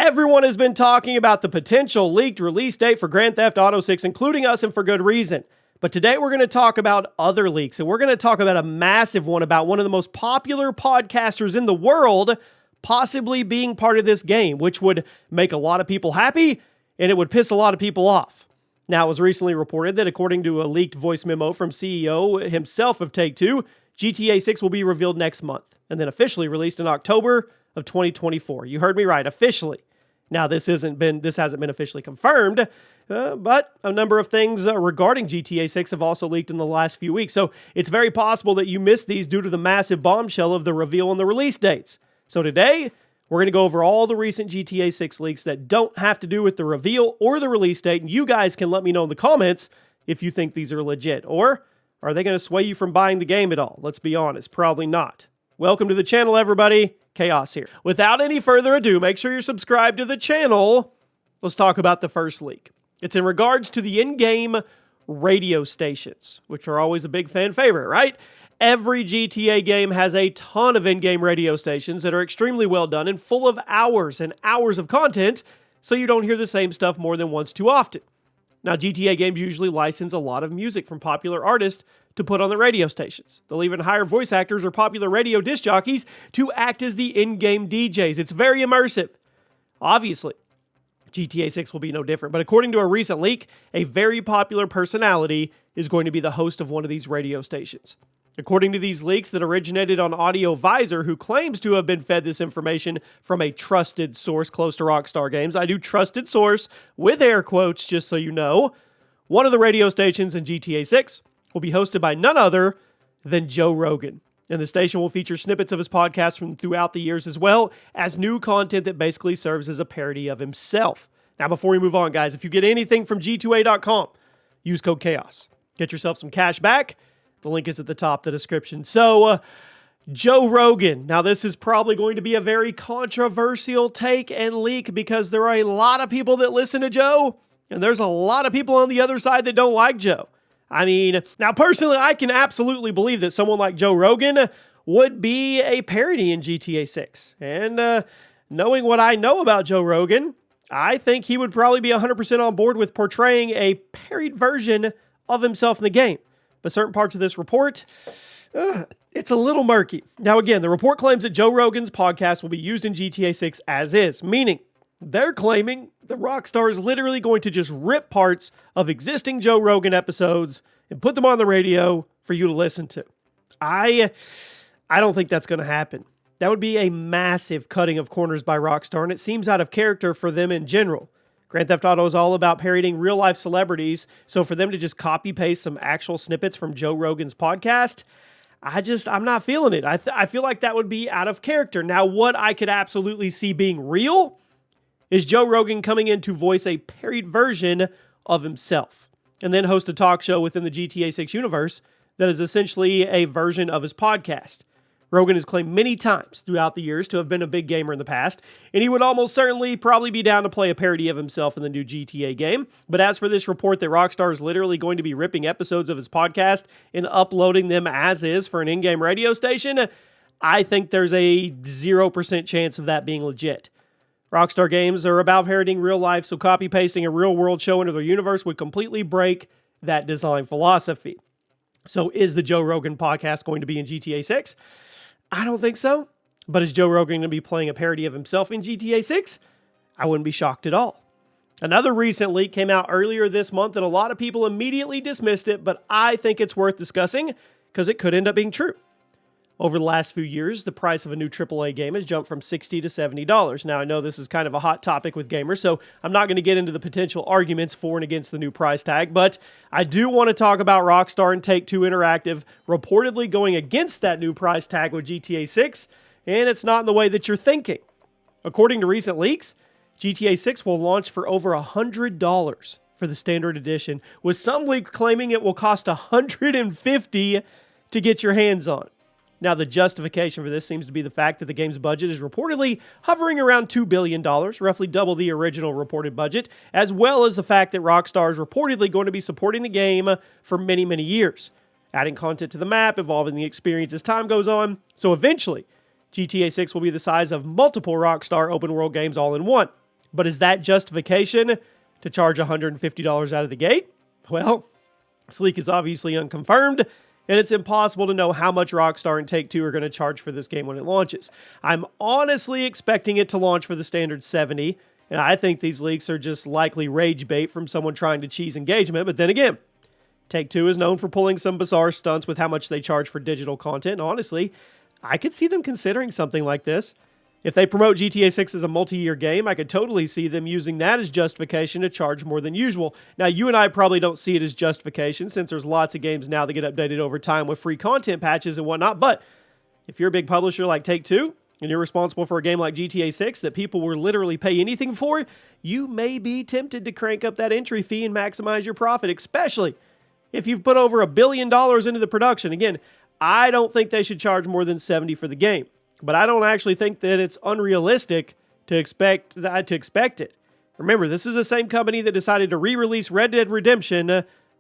Everyone has been talking about the potential leaked release date for Grand Theft Auto 6, including us, and for good reason. But today we're going to talk about other leaks, and we're going to talk about a massive one about one of the most popular podcasters in the world possibly being part of this game, which would make a lot of people happy, and it would piss a lot of people off. Now, it was recently reported that according to a leaked voice memo from CEO himself of Take-Two, GTA 6 will be revealed next month, and then officially released in October of 2024. You heard me right, officially. Now, this hasn't been officially confirmed, but a number of things regarding GTA 6 have also leaked in the last few weeks. So it's very possible that you missed these due to the massive bombshell of the reveal and the release dates. So today, we're going to go over all the recent GTA 6 leaks that don't have to do with the reveal or the release date, and you guys can let me know in the comments if you think these are legit, or are they going to sway you from buying the game at all? Let's be honest, probably not. Welcome to the channel, everybody. Chaos here. Without any further ado, make sure you're subscribed to the channel. Let's talk about the first leak. It's in regards to the in-game radio stations, which are always a big fan favorite, right? Every GTA game has a ton of in-game radio stations that are extremely well done and full of hours and hours of content, so you don't hear the same stuff more than once too often. Now, GTA games usually license a lot of music from popular artists to put on the radio stations. They'll even hire voice actors or popular radio disc jockeys to act as the in-game DJs. It's very immersive. Obviously, GTA 6 will be no different, but according to a recent leak, a very popular personality is going to be the host of one of these radio stations. According to these leaks that originated on Audio Visor, who claims to have been fed this information from a trusted source close to Rockstar Games. I do trusted source with air quotes, just so you know. One of the radio stations in GTA 6 will be hosted by none other than Joe Rogan. And the station will feature snippets of his podcast from throughout the years, as well as new content that basically serves as a parody of himself. Now, before we move on, guys, if you get anything from G2A.com, use code CHAOS. Get yourself some cash back. The link is at the top of the description. So, Joe Rogan. Now, this is probably going to be a very controversial take and leak because there are a lot of people that listen to Joe, and there's a lot of people on the other side that don't like Joe. I mean, now personally, I can absolutely believe that someone like Joe Rogan would be a parody in GTA 6. And knowing what I know about Joe Rogan, I think he would probably be 100% on board with portraying a parodied version of himself in the game. But certain parts of this report, it's a little murky. Now again, the report claims that Joe Rogan's podcast will be used in GTA 6 as is, meaning they're claiming that Rockstar is literally going to just rip parts of existing Joe Rogan episodes and put them on the radio for you to listen to. I don't think that's going to happen. That would be a massive cutting of corners by Rockstar, and it seems out of character for them in general. Grand Theft Auto is all about parodying real-life celebrities, so for them to just copy-paste some actual snippets from Joe Rogan's podcast, I'm not feeling it. I feel like that would be out of character. Now, what I could absolutely see being real is Joe Rogan coming in to voice a parodied version of himself, and then host a talk show within the GTA 6 universe that is essentially a version of his podcast. Rogan has claimed many times throughout the years to have been a big gamer in the past, and he would almost certainly probably be down to play a parody of himself in the new GTA game. But as for this report that Rockstar is literally going to be ripping episodes of his podcast and uploading them as is for an in-game radio station, I think there's a 0% chance of that being legit. Rockstar games are about parodying real life, so copy-pasting a real-world show into their universe would completely break that design philosophy. So is the Joe Rogan podcast going to be in GTA 6? I don't think so. But is Joe Rogan going to be playing a parody of himself in GTA 6? I wouldn't be shocked at all. Another recent leak came out earlier this month and a lot of people immediately dismissed it, but I think it's worth discussing because it could end up being true. Over the last few years, the price of a new AAA game has jumped from $60 to $70. Now, I know this is kind of a hot topic with gamers, so I'm not going to get into the potential arguments for and against the new price tag, but I do want to talk about Rockstar and Take-Two Interactive reportedly going against that new price tag with GTA 6, and it's not in the way that you're thinking. According to recent leaks, GTA 6 will launch for over $100 for the standard edition, with some leaks claiming it will cost $150 to get your hands on. Now, the justification for this seems to be the fact that the game's budget is reportedly hovering around $2 billion, roughly double the original reported budget, as well as the fact that Rockstar is reportedly going to be supporting the game for many, many years, adding content to the map, evolving the experience as time goes on. So eventually, GTA 6 will be the size of multiple Rockstar open-world games all in one. But is that justification to charge $150 out of the gate? Well, this leak is obviously unconfirmed, and it's impossible to know how much Rockstar and Take-Two are going to charge for this game when it launches. I'm honestly expecting it to launch for the standard $70, and I think these leaks are just likely rage bait from someone trying to cheese engagement. But then again, Take-Two is known for pulling some bizarre stunts with how much they charge for digital content, and honestly, I could see them considering something like this. If they promote GTA 6 as a multi-year game, I could totally see them using that as justification to charge more than usual. Now, you and I probably don't see it as justification since there's lots of games now that get updated over time with free content patches and whatnot, but if you're a big publisher like Take-Two, and you're responsible for a game like GTA 6 that people will literally pay anything for, you may be tempted to crank up that entry fee and maximize your profit, especially if you've put over $1 billion into the production. Again, I don't think they should charge more than $70 for the game. But I don't actually think that it's unrealistic to expect it. Remember, this is the same company that decided to re-release Red Dead Redemption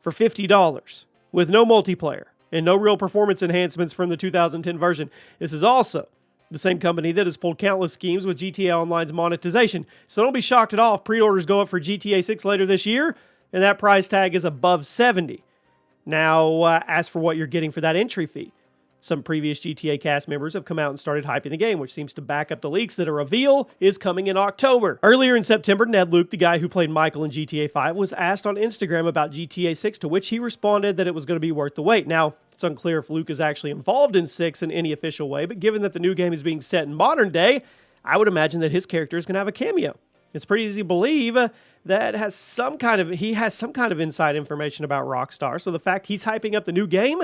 for $50 with no multiplayer and no real performance enhancements from the 2010 version. This is also the same company that has pulled countless schemes with GTA Online's monetization. So don't be shocked at all if pre-orders go up for GTA 6 later this year and that price tag is above $70. Now, as for what you're getting for that entry fee, some previous GTA cast members have come out and started hyping the game, which seems to back up the leaks that a reveal is coming in October. Earlier in September, Ned Luke, the guy who played Michael in GTA 5, was asked on Instagram about GTA 6, to which he responded that it was going to be worth the wait. Now, it's unclear if Luke is actually involved in 6 in any official way, but given that the new game is being set in modern day, I would imagine that his character is going to have a cameo. It's pretty easy to believe that he has some kind of inside information about Rockstar, so the fact he's hyping up the new game,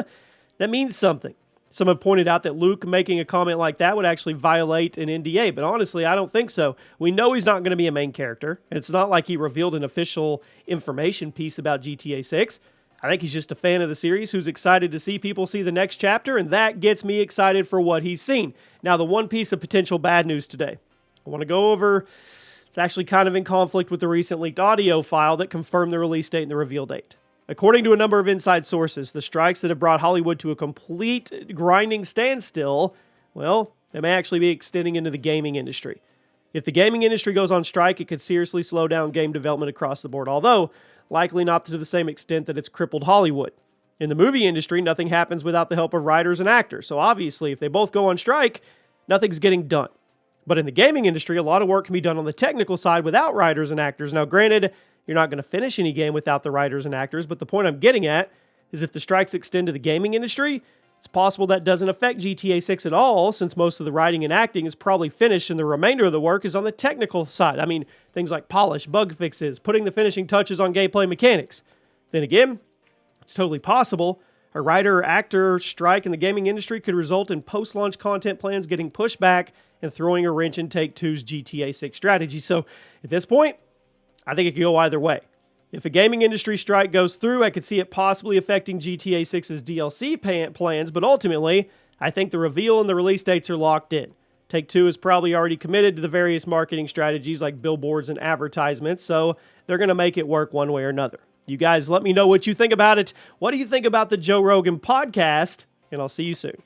that means something. Some have pointed out that Luke making a comment like that would actually violate an NDA, but honestly, I don't think so. We know he's not going to be a main character, and it's not like he revealed an official information piece about GTA 6. I think he's just a fan of the series who's excited to see people see the next chapter, and that gets me excited for what he's seen. Now, the one piece of potential bad news today I want to go over, it's actually kind of in conflict with the recent leaked audio file that confirmed the release date and the reveal date. According to a number of inside sources, the strikes that have brought Hollywood to a complete grinding standstill, well, they may actually be extending into the gaming industry. If the gaming industry goes on strike, it could seriously slow down game development across the board, although likely not to the same extent that it's crippled Hollywood. In the movie industry, nothing happens without the help of writers and actors, so obviously if they both go on strike, nothing's getting done. But in the gaming industry, a lot of work can be done on the technical side without writers and actors. Now, granted, you're not going to finish any game without the writers and actors, but the point I'm getting at is if the strikes extend to the gaming industry, it's possible that doesn't affect GTA 6 at all, since most of the writing and acting is probably finished and the remainder of the work is on the technical side. I mean, things like polish, bug fixes, putting the finishing touches on gameplay mechanics. Then again, it's totally possible a writer or actor strike in the gaming industry could result in post-launch content plans getting pushed back and throwing a wrench in Take-Two's GTA 6 strategy. So at this point, I think it could go either way. If a gaming industry strike goes through, I could see it possibly affecting GTA 6's DLC plans, but ultimately, I think the reveal and the release dates are locked in. Take-Two is probably already committed to the various marketing strategies like billboards and advertisements, so they're going to make it work one way or another. You guys let me know what you think about it. What do you think about the Joe Rogan podcast? And I'll see you soon.